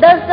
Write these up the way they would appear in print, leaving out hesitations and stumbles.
10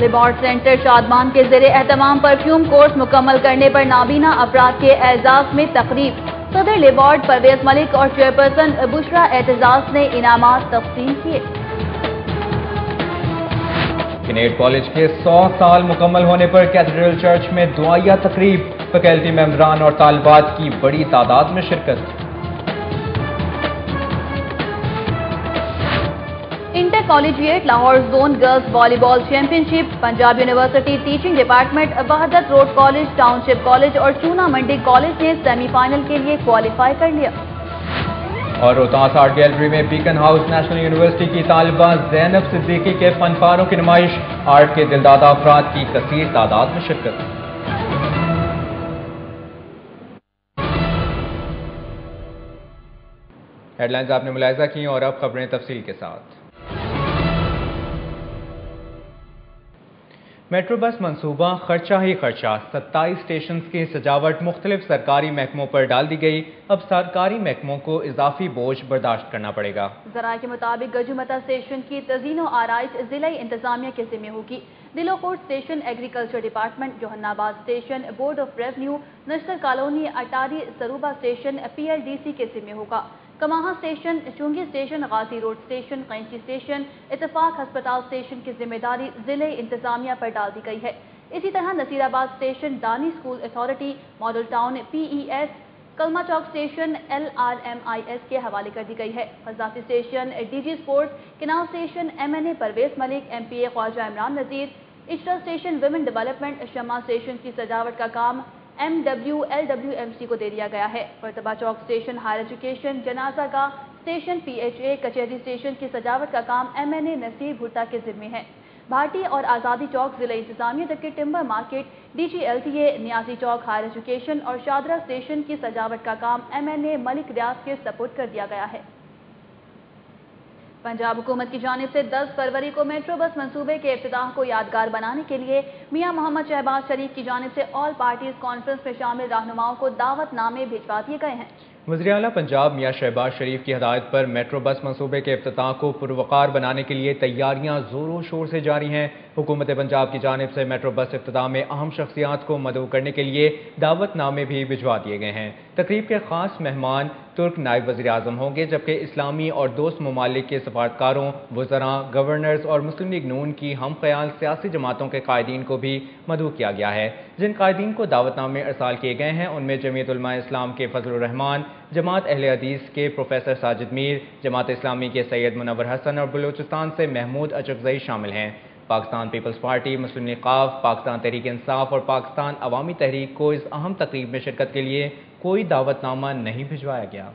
لیبارڈ centre Shadman کے زیر اہتمام پرفیوم کورس مکمل کرنے پر نابینا افراد کے اعزاز میں تقریب۔ صدر لیبارڈ پرویز ملک اور چیئرپرسن بشرا اعتزاز نے انعامات تقسیم کیے۔ کنیڈ کالج کے 100 سال مکمل ہونے پر کیتھیڈرل چرچ میں دعائیہ تقریب، فیکلٹی ممبران اور طالبات کی بڑی تعداد میں شرکت۔ Inter collegiate Lahore zone girls volleyball championship, Punjab university teaching department, Wahdat road college, township college اور چونا منڈی کالج نے سیمی فائنل کے لیے کوالیفائی کر لیا۔ اور روہتاس آرٹ گیلری میں بیکن ہاؤس نیشنل یونیورسٹی کی طالبہ زینب صدیقی کے فن پاروں کی نمائش، آرٹ کے دلدادہ افراد کی کثیر تعداد میں شرکت۔ ہیڈ لائنز آپ نے ملاحظہ کی اور اب خبریں تفصیل کے ساتھ۔ میٹرو بس منصوبہ خرچہ ہی خرچہ، 27 اسٹیشنز کی سجاوٹ مختلف سرکاری محکموں پر ڈال دی گئی، اب سرکاری محکموں کو اضافی بوجھ برداشت کرنا پڑے گا۔ ذرائع کے مطابق گجومتا اسٹیشن کی تزئین و آرائش ضلعی انتظامیہ کے ذمہ ہوگی، دلو کوٹ اسٹیشن ایگریکلچر ڈپارٹمنٹ، جوہن آباد station board of revenue, Nishtar colony Attari Saroba station PLDC کے ذمہ ہوگا، Kamahan station, Chungi station, Ghazi road station, Qainchi station, Ittefaq ہسپتال اسٹیشن کی ذمہ داری ضلعی انتظامیہ پر ڈال دی گئی ہے۔ اسی طرح نصیر آباد اسٹیشن دانی school authority, model town PES، کلمہ چوک اسٹیشن LRMIS کے حوالے کر دی گئی ہے۔ Gaddafi station DG sports, canal station MNA Pervaiz Malik, MPA Khawaja Imran Nazir, Ichhra station women development, Shama station کی سجاوٹ کا کام MWLWMC کو دے دیا گیا ہے۔ مرتبہ چوک اسٹیشن ہائر ایجوکیشن، جنازہ گاہ اسٹیشن PHA، کچہری اسٹیشن کی سجاوٹ کا کام MNA نصیر بھٹا کے ذمہ ہے۔ بھاٹی اور آزادی چوک ضلع انتظامیہ جبکہ ٹمبر مارکیٹ DGLTA، نیازی چوک ہائر ایجوکیشن اور شادرہ اسٹیشن کی سجاوٹ کا کام MNA ملک ریاض کے سپرد کر دیا گیا ہے۔ پنجاب حکومت کی جانب سے 10 فروری کو میٹرو بس منصوبے کے افتتاح کو یادگار بنانے کے لیے میاں محمد شہباز شریف کی جانب سے آل پارٹیز کانفرنس میں شامل رہنماؤں کو دعوت نامے بھجوا دیے گئے ہیں۔ وزیر اعلیٰ پنجاب میاں شہباز شریف کی ہدایت پر میٹرو بس منصوبے کے افتتاح کو پروقار بنانے کے لیے تیاریاں زور و شور سے جاری ہیں۔ حکومت پنجاب کی جانب سے میٹرو بس افتتاح میں اہم شخصیات کو مدعو کرنے کے لیے دعوت نامے بھی بھجوا دیے گئے ہیں۔ تقریب کے خاص مہمان ترک نائب وزیر اعظم ہوں گے، جبکہ اسلامی اور دوست ممالک کے سفارتکاروں، وزراء، گورنرز اور مسلم لیگ نون کی ہم خیال سیاسی جماعتوں کے قائدین کو بھی مدعو کیا گیا ہے۔ جن قائدین کو دعوت نامے ارسال کیے گئے ہیں ان میں جمعیت علماء اسلام کے فضل الرحمان، جماعت اہل حدیث کے پروفیسر ساجد میر، جماعت اسلامی کے سید منور حسن اور بلوچستان سے محمود اچکزئی شامل ہیں۔ پاکستان پیپلز پارٹی، مسلم لیگ ق، پاکستان تحریک انصاف اور پاکستان عوامی تحریک کو اس اہم تقریب میں شرکت کے لیے کوئی دعوت نامہ نہیں بھجوایا گیا۔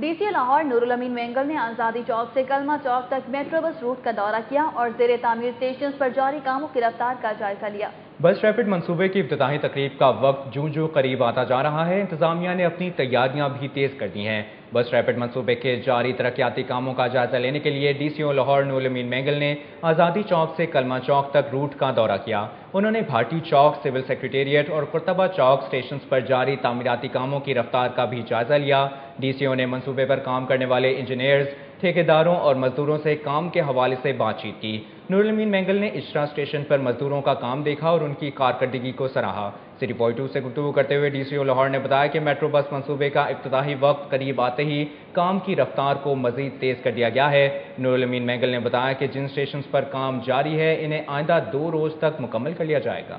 DCA لاہور نور الامین مینگل نے آزادی چوک سے کلمہ چوک تک میٹرو بس روٹ کا دورہ کیا اور زیر تعمیر اسٹیشنز پر جاری کاموں کی رفتار کا جائزہ لیا۔ بس ریپڈ منصوبے کی افتتاحی تقریب کا وقت جوں قریب آتا جا رہا ہے، انتظامیہ نے اپنی تیاریاں بھی تیز کر دی ہیں۔ بس ریپڈ منصوبے کے جاری ترقیاتی کاموں کا جائزہ لینے کے لیے DCO لاہور نور الامین مینگل نے آزادی چوک سے کلمہ چوک تک روٹ کا دورہ کیا۔ انہوں نے بھاٹی چوک، سول سیکریٹریٹ اور قرطبہ چوک اسٹیشنز پر جاری تعمیراتی کاموں کی رفتار کا بھی جائزہ لیا۔ DCO نے منصوبے پر کام کرنے والے انجینئرز، ٹھیکیداروں اور مزدوروں سے کام کے حوالے سے بات چیت کی۔ نور الامین مینگل نے اچرا اسٹیشن پر مزدوروں کا کام دیکھا اور ان کی کارکردگی کو سراہا۔ سٹی پوائنٹ 2 سے گفتگو کرتے ہوئے DCO لاہور نے بتایا کہ میٹرو بس منصوبے کا افتتاحی وقت قریب آتے ہی کام کی رفتار کو مزید تیز کر دیا گیا ہے۔ نور الامین مینگل نے بتایا کہ جن اسٹیشنز پر کام جاری ہے انہیں آئندہ 2 روز تک مکمل کر لیا جائے گا۔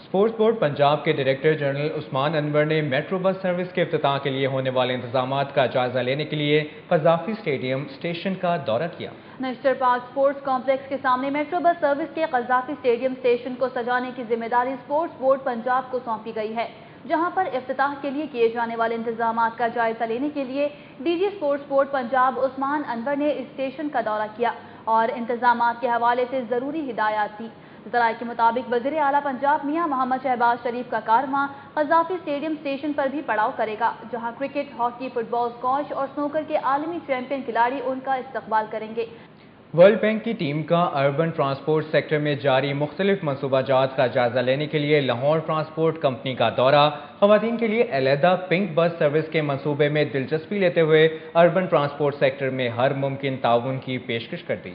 اسپورٹس بورڈ پنجاب کے ڈائریکٹر جنرل عثمان انور نے میٹرو بس سروس کے افتتاح کے لیے ہونے والے انتظامات کا جائزہ لینے کے لیے قذافی اسٹیڈیم اسٹیشن کا دورہ کیا۔ نشتر پارک اسپورٹس کمپلیکس کے سامنے میٹرو بس سروس کے قذافی اسٹیڈیم اسٹیشن کو سجانے کی ذمہ داری اسپورٹس بورڈ پنجاب کو سونپی گئی ہے، جہاں پر افتتاح کے لیے کیے جانے والے انتظامات کا جائزہ لینے کے لیے DG اسپورٹس بورڈ پنجاب عثمان انور نے اسٹیشن کا دورہ کیا اور انتظامات کے حوالے سے ضروری ہدایات دی۔ ذرائع کے مطابق وزیر اعلیٰ پنجاب میاں محمد شہباز شریف کا کارواں قذافی اسٹیڈیم اسٹیشن پر بھی پڑاؤ کرے گا، جہاں کرکٹ، ہاکی، فٹ بال، اسکواش اور سنوکر کے عالمی چیمپئن کھلاڑی ان کا استقبال کریں گے۔ ورلڈ بینک کی ٹیم کا اربن ٹرانسپورٹ سیکٹر میں جاری مختلف منصوبہ جات کا جائزہ لینے کے لیے لاہور ٹرانسپورٹ کمپنی کا دورہ، خواتین کے لیے علیحدہ پنک بس سروس کے منصوبے میں دلچسپی لیتے ہوئے اربن ٹرانسپورٹ سیکٹر میں ہر ممکن تعاون کی پیشکش کر دی۔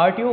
RTO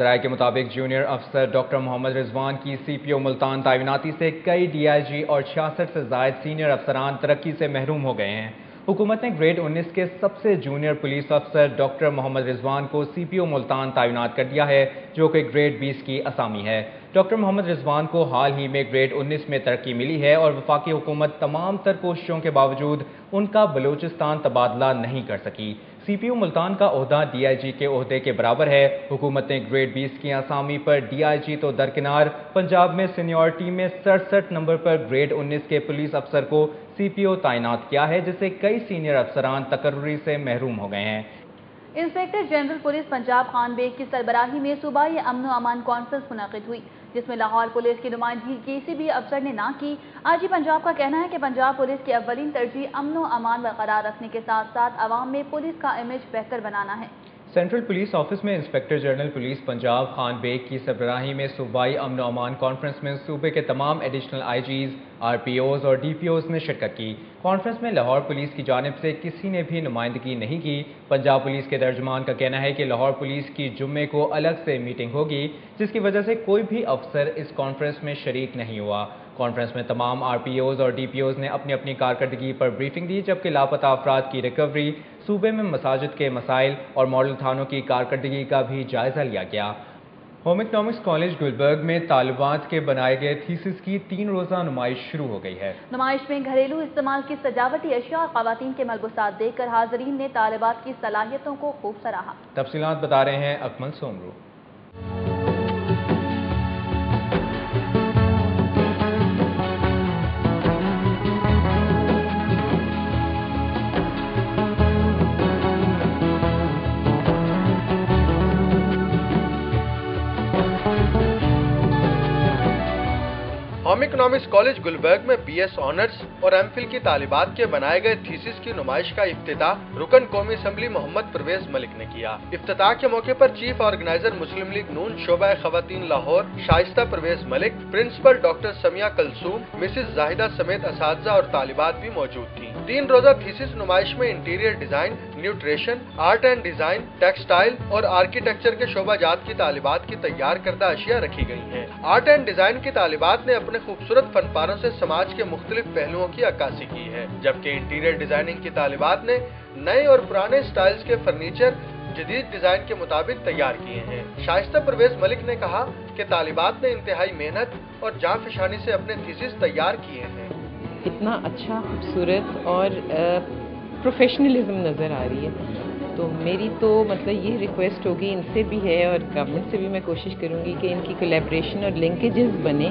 ذرائع کے مطابق جونیئر افسر ڈاکٹر محمد رضوان کی سی پی او ملتان تعیناتی سے کئی ڈی آئی جی اور 66 سے زائد سینئر افسران ترقی سے محروم ہو گئے ہیں۔ حکومت نے گریڈ 19 کے سب سے جونیئر پولیس افسر ڈاکٹر محمد رضوان کو سی پی او ملتان تعینات کر دیا ہے، جو کہ گریڈ 20 کی اسامی ہے۔ ڈاکٹر محمد رضوان کو حال ہی میں گریڈ 19 میں ترقی ملی ہے اور وفاقی حکومت تمام تر کوششوں کے باوجود ان کا بلوچستان تبادلہ نہیں کر سکی۔ سی پی او ملتان کا عہدہ ڈی آئی جی کے عہدے کے برابر ہے۔ حکومت نے گریڈ 20 کی اسامی پر ڈی آئی جی تو درکنار، پنجاب میں سینیورٹی میں 67 نمبر پر گریڈ 19 کے پولیس افسر کو سی پی او تعینات کیا ہے، جس سے کئی سینئر افسران تقرری سے محروم ہو گئے ہیں۔ Inspector general police Punjab Khan Baig کی سربراہی میں صوبائی امن و امان کانفرنس منعقد ہوئی، جس میں لاہور پولیس کی نمائندگی کسی بھی افسر نے نہ کی۔ آج ہی پنجاب کا کہنا ہے کہ پنجاب پولیس کی اولین ترجیح امن و امان برقرار رکھنے کے ساتھ ساتھ عوام میں پولیس کا امیج بہتر بنانا ہے۔ سینٹرل پولیس آفس میں inspector general police Punjab Khan Baig کی سربراہی میں صوبائی امن و امان کانفرنس میں صوبے کے تمام additional I Gs, R P Os اور ڈی پی اوز نے شرکت کی۔ کانفرنس میں لاہور پولیس کی جانب سے کسی نے بھی نمائندگی نہیں کی۔ پنجاب پولیس کے ترجمان کا کہنا ہے کہ لاہور پولیس کی جمعے کو الگ سے میٹنگ ہوگی، جس کی وجہ سے کوئی بھی افسر اس کانفرنس میں شریک نہیں ہوا۔ کانفرنس میں تمام آر پی اوز اور ڈی پی اوز نے اپنی اپنی کارکردگی پر بریفنگ دی، جبکہ لاپتہ افراد کی ریکوری، صوبے میں مساجد کے مسائل اور ماڈل تھانوں کی کارکردگی کا بھی جائزہ لیا گیا۔ ہوم اکنامکس کالج گلبرگ میں طالبات کے بنائے گئے تھیسس کی 3 روزہ نمائش شروع ہو گئی ہے۔ نمائش میں گھریلو استعمال کی سجاوٹی اشیاء اور خواتین کے ملبوسات دیکھ کر حاضرین نے طالبات کی صلاحیتوں کو خوب سراہا۔ تفصیلات بتا رہے ہیں Akmal Soomro. Home economics college Gulberg میں بی ایس آنرز اور ایم فل کی طالبات کے بنائے گئے تھیسس کی نمائش کا افتتاح رکن قومی اسمبلی محمد پرویز ملک نے کیا۔ افتتاح کے موقع پر چیف آرگنائزر مسلم لیگ نون شعبہ خواتین Lahore Shaista Pervaiz Malik, principal doctor Sumaiya Kulsoom, mrs Zahida سمیت اساتذہ اور طالبات بھی موجود تھیں۔ 3 روزہ تھیسس نمائش میں interior design, nutrition, art and design, textile اور آرکیٹیکچر کے شعبہ جات کی طالبات کی تیار کردہ اشیاء رکھی گئی ہیں۔ آرٹ اینڈ ڈیزائن کی طالبات نے اپنے خوبصورت فن پاروں سے سماج کے مختلف پہلوؤں کی عکاسی کی ہے، جبکہ انٹیریئر ڈیزائننگ کی طالبات نے نئے اور پرانے سٹائلز کے فرنیچر جدید ڈیزائن کے مطابق تیار کیے ہیں۔ شائستہ پرویز ملک نے کہا کہ طالبات نے انتہائی محنت اور جاں فشانی سے اپنے تھیسس تیار کیے ہیں۔ اتنا اچھا، خوبصورت اور پروفیشنلزم نظر آ رہی ہے، تو میری تو مطلب یہ ریکویسٹ ہوگی ان سے بھی ہے اور گورنمنٹ سے بھی میں کوشش کروں گی کہ ان کی کولیبریشن اور لنکیجز بنے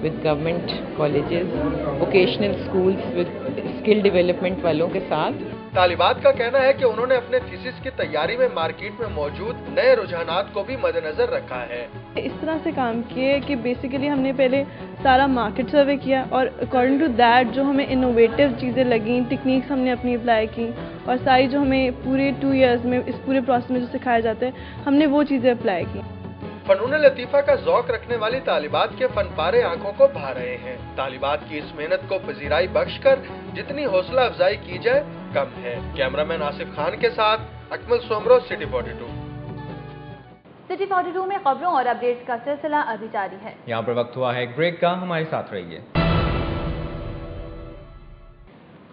with government colleges, vocational schools, with skill development والوں کے ساتھ۔ طالبات کا کہنا ہے کہ انہوں نے اپنے تھیسس کی تیاری میں مارکیٹ میں موجود نئے رجحانات کو بھی مد نظر رکھا ہے۔ اس طرح سے کام کیے کہ بیسیکلی ہم نے پہلے سارا مارکیٹ سروے کیا اور اکارڈنگ ٹو دیٹ جو ہمیں انوویٹیو چیزیں لگیں، ٹیکنیکس ہم نے اپنی اپلائی کی اور ساری جو ہمیں پورے 2 ایئرز میں اس پورے پروسیس میں جو سکھایا جاتا ہے ہم نے وہ چیزیں اپلائی کی۔ فنون لطیفہ کا ذوق رکھنے والی طالبات کے فن پارے آنکھوں کو بھا رہے ہیں۔ طالبات کی اس محنت کو پذیرائی بخش کر جتنی حوصلہ افزائی کی جائے کم ہے۔ کیمرامین آصف خان کے ساتھ اکمل سومرو، سٹی 42۔ سٹی 42 میں خبروں اور اپڈیٹس کا سلسلہ ابھی جاری ہے۔ یہاں پر وقت ہوا ہے ایک بریک کا، ہمارے ساتھ رہیے۔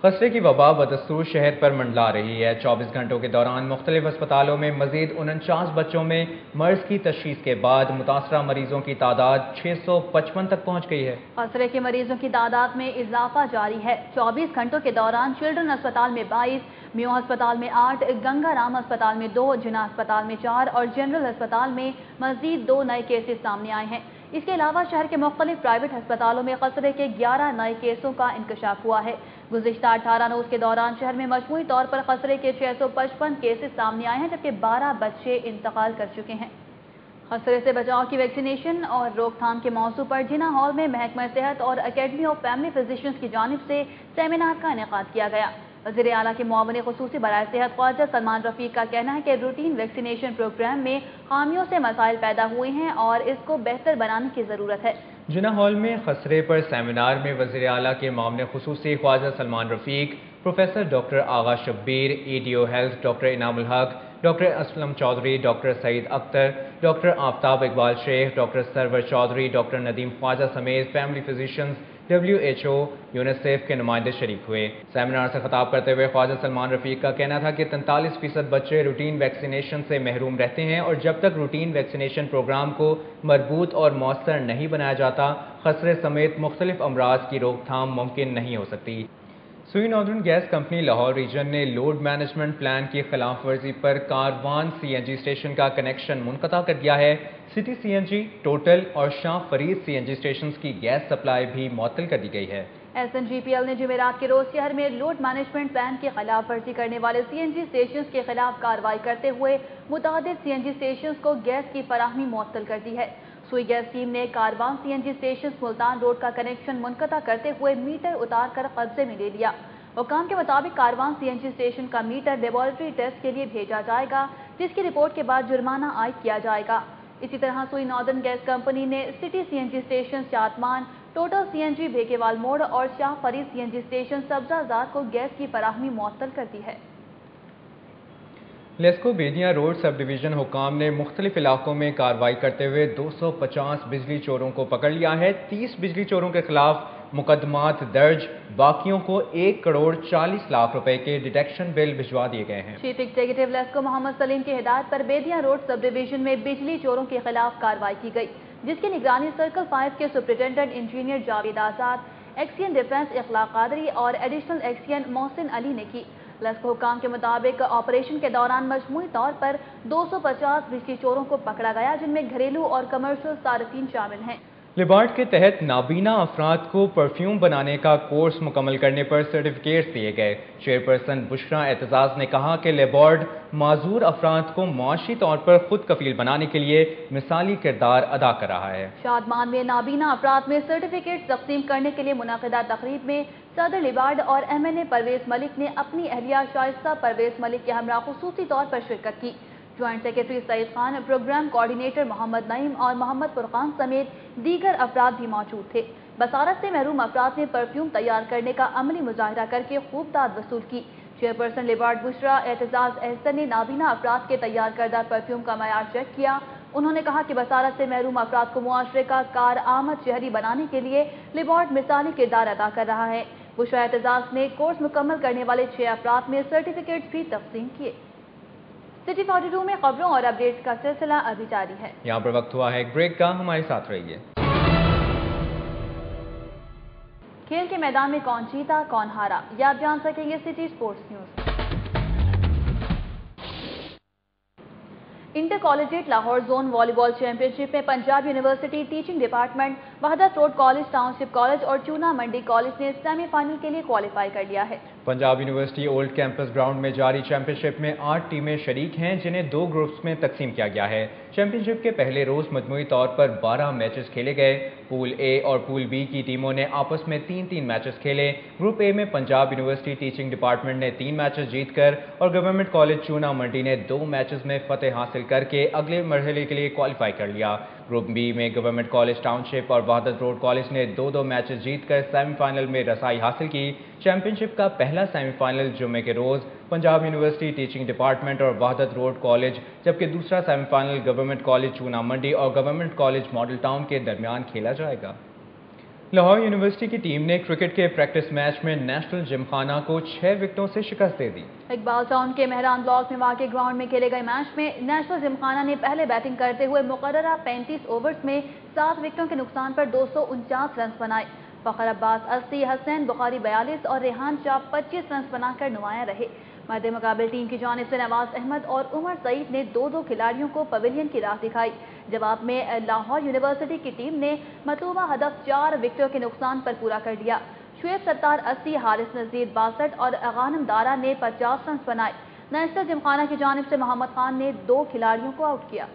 خسرے کی وبا بدستور شہر پر منڈلا رہی ہے۔ 24 گھنٹوں کے دوران مختلف اسپتالوں میں مزید 49 بچوں میں مرض کی تشخیص کے بعد متاثرہ مریضوں کی تعداد 655 تک پہنچ گئی ہے۔ خسرے کے مریضوں کی تعداد میں اضافہ جاری ہے۔ 24 گھنٹوں کے دوران چلڈرن اسپتال میں 22، میو اسپتال میں 8، گنگا رام اسپتال میں 2، جنا اسپتال میں 4 اور جنرل اسپتال میں مزید 2 نئے کیسز سامنے آئے ہیں۔ اس کے علاوہ شہر کے مختلف پرائیویٹ ہسپتالوں میں خسرے کے 11 نئے کیسوں کا انکشاف ہوا ہے۔ گزشتہ 18 روز کے دوران شہر میں مجموعی طور پر خسرے کے 655 کیسز سامنے آئے ہیں، جبکہ 12 بچے انتقال کر چکے ہیں۔ خسرے سے بچاؤ کی ویکسینیشن اور روک تھام کے موضوع پر جنا ہال میں محکمہ صحت اور اکیڈمی آف فیملی فزیشنز کی جانب سے سیمینار کا انعقاد کیا گیا۔ وزیر اعلیٰ کے معاون خصوصی برائے صحت خواجہ سلمان رفیق کا کہنا ہے کہ روٹین ویکسینیشن پروگرام میں خامیوں سے مسائل پیدا ہوئے ہیں اور اس کو بہتر بنانے کی ضرورت ہے۔ جنا ہال میں خسرے پر سیمینار میں وزیر اعلیٰ کے معاون خصوصی Khawaja Salman Rafique, professor doctor Agha Shabbir, E D O health doctor Inam ulHaq, doctor Aslam Chaudhry, doctor Saeed Akhtar, doctor Aftab Iqbal Sheikh, doctor Sarwar Chaudhry, doctor Nadeem Khawaja سمیت فیملی فزیشنز، WHO، یونیسیف کے نمائندے شریک ہوئے۔ سیمینار سے خطاب کرتے ہوئے خواجہ سلمان رفیق کا کہنا تھا کہ 43% بچے روٹین ویکسینیشن سے محروم رہتے ہیں اور جب تک روٹین ویکسینیشن پروگرام کو مربوط اور مؤثر نہیں بنایا جاتا، خسرے سمیت مختلف امراض کی روک تھام ممکن نہیں ہو سکتی۔ Sui northern gas company Lahore region نے لوڈ مینجمنٹ پلان کی خلاف ورزی پر کاروان CNG اسٹیشن کا کنیکشن منقطع کر دیا ہے۔ سٹی CNG، ٹوٹل اور شاہ فرید CNG اسٹیشنز کی گیس سپلائی بھی معطل کر دی گئی ہے۔ SNGPL نے جمعرات کے روز شہر میں لوڈ مینجمنٹ پلان کی خلاف ورزی کرنے والے CNG اسٹیشنز کے خلاف کارروائی کرتے ہوئے متعدد CNG اسٹیشنز کو گیس کی فراہمی معطل کر دی ہے۔ سوئی گیس ٹیم نے کاروان CNG اسٹیشنز ملتان روڈ کا کنیکشن منقطع کرتے ہوئے میٹر اتار کر قبضے میں لے لیا۔ حکام کے مطابق کاروان CNG اسٹیشن کا میٹر لیبارٹری ٹیسٹ کے لیے بھیجا جائے گا، جس کی رپورٹ کے بعد جرمانہ عائد کیا جائے گا۔ اسی طرح سوئی ناردرن گیس کمپنی نے city CNG station Shadman, total CNG بھیکیوال موڑ اور شاہ فرید CNG اسٹیشن سبزہ زاد کو گیس کی فراہمی معطل کر دی ہے۔ لیسکو بیدیاں روڈ سب ڈویژن حکام نے مختلف علاقوں میں کارروائی کرتے ہوئے 250 بجلی چوروں کو پکڑ لیا ہے۔ 30 بجلی چوروں کے خلاف مقدمات درج، باقیوں کو 1,40,00,000 روپے کے ڈیٹیکشن بل بھجوا دیے گئے ہیں۔ چیف ایگزیکٹو لیسکو محمد سلیم کی ہدایت پر بیدیاں روڈ سب ڈویژن میں بجلی چوروں کے خلاف کارروائی کی گئی، جس کی نگرانی سرکل 5 کے سپرنٹینڈنٹ انجینئر جاوید آزاد، ایکسین ڈیفنس اخلاق قادری اور ایڈیشنل ایکسین محسن علی نے کی۔ لیسکو حکام کے مطابق آپریشن کے دوران مجموعی طور پر 250 بجلی چوروں کو پکڑا گیا، جن میں گھریلو اور کمرشل صارفین شامل ہیں۔ لیبارڈ کے تحت نابینا افراد کو پرفیوم بنانے کا کورس مکمل کرنے پر سرٹیفکیٹس دیے گئے۔ چیئرپرسن بشرا اعتزاز نے کہا کہ لیبارڈ معذور افراد کو معاشی طور پر خود کفیل بنانے کے لیے مثالی کردار ادا کر رہا ہے۔ شادمان میں نابینا افراد میں سرٹیفکیٹ تقسیم کرنے کے لیے منعقدہ تقریب میں صدر لیبارڈ اور MNA پرویز ملک نے اپنی اہلیہ شائستہ پرویز ملک کے ہمراہ خصوصی طور پر شرکت کی۔ جوائنٹ سیکرٹری سعید خان، پروگرام کوارڈینیٹر محمد نعیم اور محمد فرقان سمیت دیگر افراد بھی موجود تھے۔ بصارت سے محروم افراد نے پرفیوم تیار کرنے کا عملی مظاہرہ کر کے خوب داد وصول کی۔ چیئرپرسن لیبارڈ بشرا اعتزاز احسن نے نابینا افراد کے تیار کردہ پرفیوم کا معیار چیک کیا۔ انہوں نے کہا کہ بصارت سے محروم افراد کو معاشرے کا کارآمد شہری بنانے کے لیے لیبارڈ مثالی کردار ادا کر رہا ہے۔ بشرا اعتزاز نے کورس مکمل کرنے والے 6 افراد میں سرٹیفکیٹ بھی تقسیم کیے۔ سٹی 42 میں خبروں اور اپڈیٹس کا سلسلہ ابھی جاری ہے۔ یہاں پر وقت ہوا ہے ایک بریک کا، ہمارے ساتھ رہیے۔ کھیل کے میدان میں کون جیتا کون ہارا، یہ آپ جان سکیں گے city sports news. Inter collegiate Lahore zone volleyball championship میں Punjab university teaching department, Wahdat road college, township college اور چونا منڈی کالج نے سیمی فائنل کے لیے کوالیفائی کر لیا ہے۔ Punjab university old campus ground میں جاری چیمپئن شپ میں 8 ٹیمیں شریک ہیں، جنہیں 2 گروپس میں تقسیم کیا گیا ہے۔ چیمپئن شپ کے پہلے روز مجموعی طور پر 12 میچز کھیلے گئے۔ پول اے اور پول بی کی ٹیموں نے آپس میں 3-3 میچز کھیلے۔ گروپ اے میں پنجاب یونیورسٹی ٹیچنگ ڈپارٹمنٹ نے 3 میچز جیت کر اور گورنمنٹ کالج چونا منڈی نے 2 میچز میں فتح حاصل کر کے اگلے مرحلے کے لیے کوالیفائی کر لیا۔ گروپ بی میں گورنمنٹ کالج ٹاؤن شپ اور وحدت روڈ کالج نے 2-2 میچز جیت کر سیمی فائنل میں رسائی حاصل کی۔ چیمپئن شپ کا پہلا سیمی فائنل جمعے کے روز پنجاب یونیورسٹی ٹیچنگ ڈپارٹمنٹ اور وحدت روڈ کالج، جبکہ دوسرا سیمی فائنل گورنمنٹ کالج چونا منڈی اور گورنمنٹ کالج ماڈل ٹاؤن کے درمیان کھیلا جائے گا۔ لاہور یونیورسٹی کی ٹیم نے کرکٹ کے پریکٹس میچ میں نیشنل جم خانہ کو 6 وکٹوں سے شکست دے دی۔ اقبال ٹاؤن کے مہران بلاک میں واقع گراؤنڈ میں کھیلے گئے میچ میں نیشنل جم خانہ نے پہلے بیٹنگ کرتے ہوئے مقررہ 35 اوورز میں 7 وکٹوں کے نقصان پر 249 رنز بنائے۔ فخر عباس 80، حسین بخاری 42 اور ریحان شاہ 25 رنز بنا کر نمایاں رہے۔ مد مقابل ٹیم کی جانب سے نواز احمد اور عمر سعید نے 2-2 کھلاڑیوں کو پویلین کی راہ دکھائی۔ جواب میں لاہور یونیورسٹی کی ٹیم نے مطلوبہ ہدف 4 وکٹوں کے نقصان پر پورا کر لیا۔ شعیب ستار 80، حارث نذیر 62 اور غانم دارا نے 50 رنز بنائے۔ نیشنل جم خانہ کی جانب سے محمد خان نے 2 کھلاڑیوں کو آؤٹ کیا۔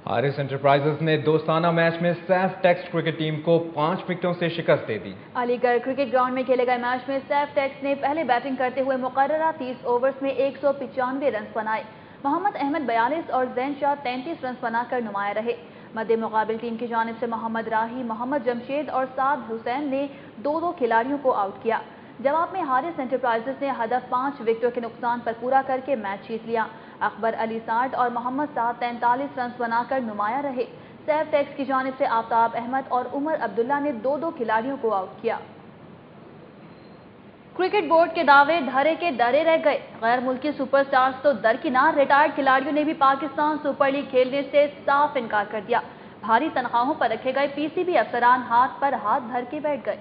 حارث انٹرپرائزز نے دوستانہ میچ میں سیف ٹیکس کرکٹ ٹیم کو 5 وکٹوں سے شکست دے دی۔ علی گڑھ کرکٹ گراؤنڈ میں کھیلے گئے میچ میں سیف ٹیکس نے پہلے بیٹنگ کرتے ہوئے مقررہ 30 اوورز میں 195 رنز بنائے۔ محمد احمد 42 اور زین شاہ 33 رنز بنا کر نمایاں رہے۔ مد مقابل ٹیم کی جانب سے محمد راہی، محمد جمشید اور سعد حسین نے 2-2 کھلاڑیوں کو آؤٹ کیا۔ جواب میں حارث انٹرپرائزز نے ہدف 5 وکٹوں کے نقصان پر پورا کر کے میچ جیت لیا۔ اکبر علی 60 اور محمد سعد 43 رنز بنا کر نمایاں رہے۔ سیف ٹیکس کی جانب سے آفتاب احمد اور عمر عبداللہ نے 2 کھلاڑیوں کو آؤٹ کیا۔ کرکٹ بورڈ کے دعوے دھرے کے درے رہ گئے۔ غیر ملکی سپر سٹارز تو درکنار، ریٹائرڈ کھلاڑیوں نے بھی پاکستان سپر لیگ کھیلنے سے صاف انکار کر دیا۔ بھاری تنخواہوں پر رکھے گئے پی سی بی افسران ہاتھ پر ہاتھ دھر کے بیٹھ گئے۔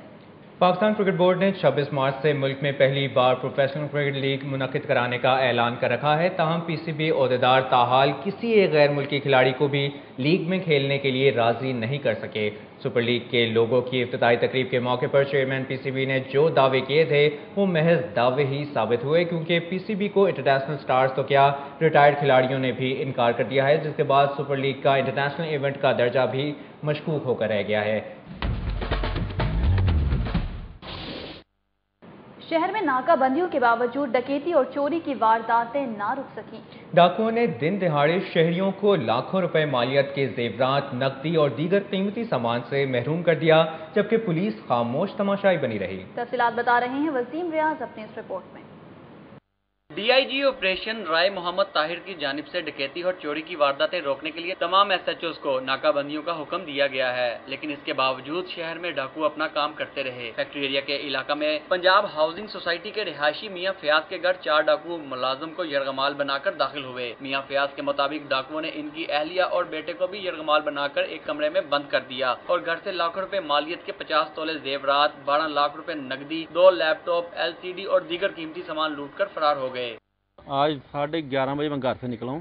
پاکستان کرکٹ بورڈ نے 26 مارچ سے ملک میں پہلی بار پروفیشنل کرکٹ لیگ منعقد کرانے کا اعلان کر رکھا ہے، تاہم پی سی بی عہدیدار تاحال کسی ایک غیر ملکی کھلاڑی کو بھی لیگ میں کھیلنے کے لیے راضی نہیں کر سکے۔ سپر لیگ کے لوگوں کی افتتاحی تقریب کے موقع پر چیئرمین پی سی بی نے جو دعوے کیے تھے وہ محض دعوے ہی ثابت ہوئے، کیونکہ پی سی بی کو انٹرنیشنل سٹارز تو کیا ریٹائرڈ کھلاڑیوں نے بھی انکار کر دیا ہے، جس کے بعد سپر لیگ کا انٹرنیشنل ایونٹ کا درجہ بھی مشکوک ہو کر رہ گیا ہے۔ شہر میں ناکہ بندیوں کے باوجود ڈکیتی اور چوری کی وارداتیں نہ رک سکیں۔ ڈاکوؤں نے دن دہاڑے شہریوں کو لاکھوں روپے مالیت کے زیورات، نقدی اور دیگر قیمتی سامان سے محروم کر دیا، جبکہ پولیس خاموش تماشائی بنی رہی۔ تفصیلات بتا رہے ہیں وسیم ریاض اپنی اس رپورٹ میں۔ ڈی آئی جی آپریشن رائے محمد طاہر کی جانب سے ڈکیتی اور چوری کی وارداتیں روکنے کے لیے تمام ایس ایچ اوز کو ناکہ بندیوں کا حکم دیا گیا ہے، لیکن اس کے باوجود شہر میں ڈاکو اپنا کام کرتے رہے۔ فیکٹری ایریا کے علاقہ میں پنجاب ہاؤسنگ سوسائٹی کے رہائشی میاں فیاض کے گھر 4 ڈاکو ملازم کو یرغمال بنا کر داخل ہوئے۔ میاں فیاض کے مطابق ڈاکوؤں نے ان کی اہلیہ اور بیٹے کو بھی یرغمال بنا کر ایک کمرے میں بند کر دیا اور گھر سے لاکھوں روپے مالیت کے 50 تولے زیورات، 12 لاکھ روپے نقدی، 2 لیپ ٹاپ، ایل سی ڈی اور دیگر قیمتی سامان لوٹ کر فرار ہو گئے۔ آج 11:30 بجے میں گھر سے نکلا ہوں،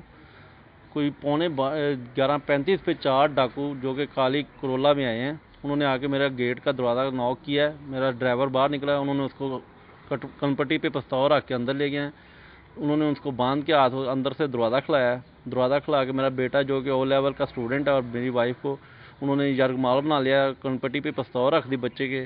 کوئی 11:35 پہ 4 ڈاکو جو کہ کالی کرولا میں آئے ہیں، انہوں نے آ کے میرا گیٹ کا دروازہ ناک کیا ہے۔ میرا ڈرائیور باہر نکلا ہے، انہوں نے اس کو کنپٹی پہ پستول رکھ کے اندر لے گئے ہیں۔ انہوں نے اس کو باندھ کے ہاتھ اندر سے دروازہ کھلایا ہے۔ دروازہ کھلا کے میرا بیٹا جو کہ او لیول کا اسٹوڈنٹ ہے اور میری وائف کو انہوں نے یرغمال بنا لیا، کنپٹی پہ پستول رکھ دی بچے کے،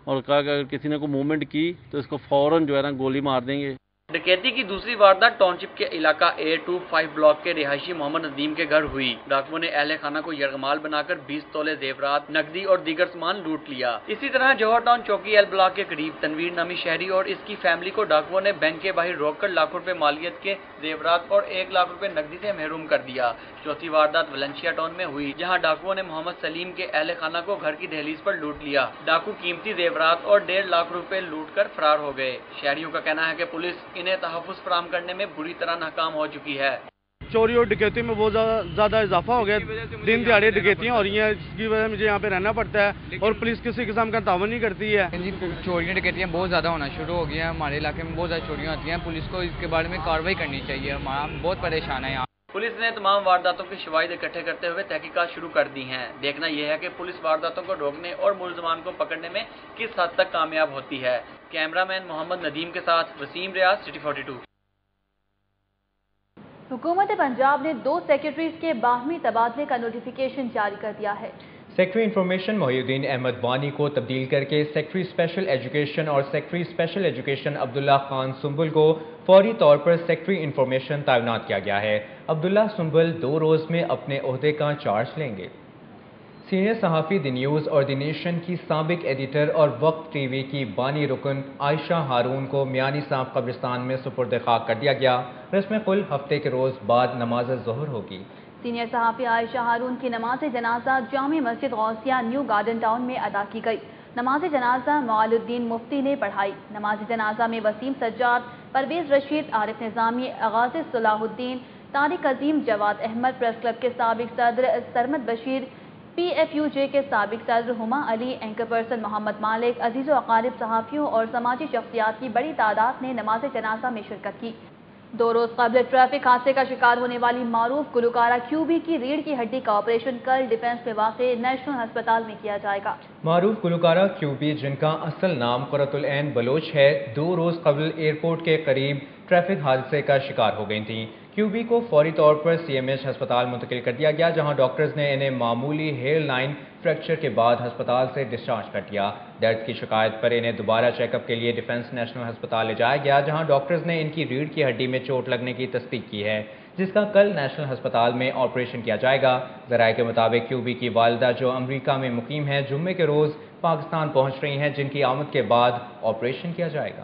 اور کہا کہ اگر کسی نے کوئی موومنٹ کی تو اس کو فوراً جو ہے نا گولی مار دیں گے۔ ڈکیتی کی دوسری واردات ٹاؤن شپ کے علاقہ A25 بلاک کے رہائشی محمد ندیم کے گھر ہوئی۔ ڈاکوؤں نے اہل خانہ کو یرغمال بنا کر 20 تولے زیورات، نقدی اور دیگر سامان لوٹ لیا۔ اسی طرح جوہر ٹاؤن چوکی ایل بلاک کے قریب تنویر نامی شہری اور اس کی فیملی کو ڈاکوؤں نے بینک کے باہر روک کر لاکھوں روپے مالیت کے زیورات اور 1 لاکھ روپے نقدی سے محروم کر دیا۔ چوتھی واردات ویلنشیا ٹاؤن میں ہوئی، جہاں ڈاکوؤں نے محمد سلیم کے اہل خانہ کو گھر کی دہلیز پر لوٹ لیا۔ ڈاکو قیمتی زیورات اور 1.5 لاکھ روپے لوٹ کر فرار ہو گئے۔ شہریوں کا کہنا ہے کہ پولیس انہیں تحفظ فراہم کرنے میں بری طرح ناکام ہو چکی ہے۔ چوری اور ڈکیتی میں بہت زیادہ اضافہ ہو گیا، دن دیہڑے ڈکیتیاں ہو رہی ہیں، جس کی وجہ سے مجھے یہاں پہ رہنا پڑتا ہے اور پولیس کسی قسم کا تعاون نہیں کرتی ہے۔ چوریاں ڈکیتیاں بہت زیادہ ہونا شروع ہو گئی ہیں، ہمارے علاقے میں بہت زیادہ چوریاں ہوتی ہیں، پولیس کو اس کے بارے میں کارروائی کرنی چاہیے، ہم بہت پریشان ہیں یہاں۔ پولیس نے تمام وارداتوں کے شواہد اکٹھے کرتے ہوئے تحقیقات شروع کر دی ہیں۔ دیکھنا یہ ہے کہ پولیس وارداتوں کو روکنے اور ملزمان کو پکڑنے میں کس حد تک کامیاب ہوتی ہے۔ کیمرہ مین محمد ندیم کے ساتھ وسیم ریاض، سٹی 42۔ حکومت پنجاب نے 2 سیکرٹریز کے باہمی تبادلے کا نوٹیفیکیشن جاری کر دیا ہے۔ سیکرٹری انفارمیشن محی الدین احمد وانی کو تبدیل کر کے سیکرٹری اسپیشل ایجوکیشن اور secretary special education Abdullah Khan سنبل کو فوری طور پر سیکرٹری انفارمیشن تعینات کیا گیا ہے۔ عبداللہ سنبل 2 روز میں اپنے عہدے کا چارج لیں گے۔ سینئر صحافی دی نیوز اور دی نیشن کی سابق ایڈیٹر اور وقت ٹی وی کی بانی رکن عائشہ ہارون کو میانی صاحب قبرستان میں سپرد خاک کر دیا گیا۔ رسم قل ہفتے کے روز بعد نماز ظہر ہوگی۔ سینئر صحافی عائشہ ہارون کی نماز جنازہ جامع مسجد غوثیہ نیو گارڈن ٹاؤن میں ادا کی گئی۔ نماز جنازہ معال الدین مفتی نے پڑھائی۔ نماز جنازہ میں وسیم سجاد، پرویز رشید، عارف نظامی، غازی صلاح الدین، طارق عظیم، جواد احمد، پریس کلب کے سابق صدر Sarmad Bashir, P F U J کے سابق صدر ہما علی، اینکر پرسن محمد مالک، عزیز و اقارب صحافیوں اور سماجی شخصیات کی بڑی تعداد نے نماز جنازہ میں شرکت کی۔ 2 روز قبل ٹریفک حادثے کا شکار ہونے والی معروف گلوکارہ QB کی ریڑھ کی ہڈی کا آپریشن کل ڈیفنس میں واقع نیشنل ہسپتال میں کیا جائے گا۔ معروف گلوکارہ QB جن کا اصل نام قرۃ العین بلوچ ہے، 2 روز قبل ایئرپورٹ کے قریب ٹریفک حادثے کا شکار ہو گئی تھیں۔ QB کو فوری طور پر CMH ہسپتال منتقل کر دیا گیا، جہاں ڈاکٹرز نے انہیں معمولی ہیئر لائن فریکچر کے بعد ہسپتال سے ڈسچارج کر دیا۔ درد کی شکایت پر انہیں دوبارہ چیک اپ کے لیے ڈیفنس نیشنل ہسپتال لے جایا گیا، جہاں ڈاکٹرز نے ان کی ریڑھ کی ہڈی میں چوٹ لگنے کی تصدیق کی ہے، جس کا کل نیشنل ہسپتال میں آپریشن کیا جائے گا۔ ذرائع کے مطابق QB کی والدہ جو امریکہ میں مقیم ہیں، جمعے کے روز پاکستان پہنچ رہی ہیں، جن کی آمد کے بعد آپریشن کیا جائے گا۔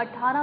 18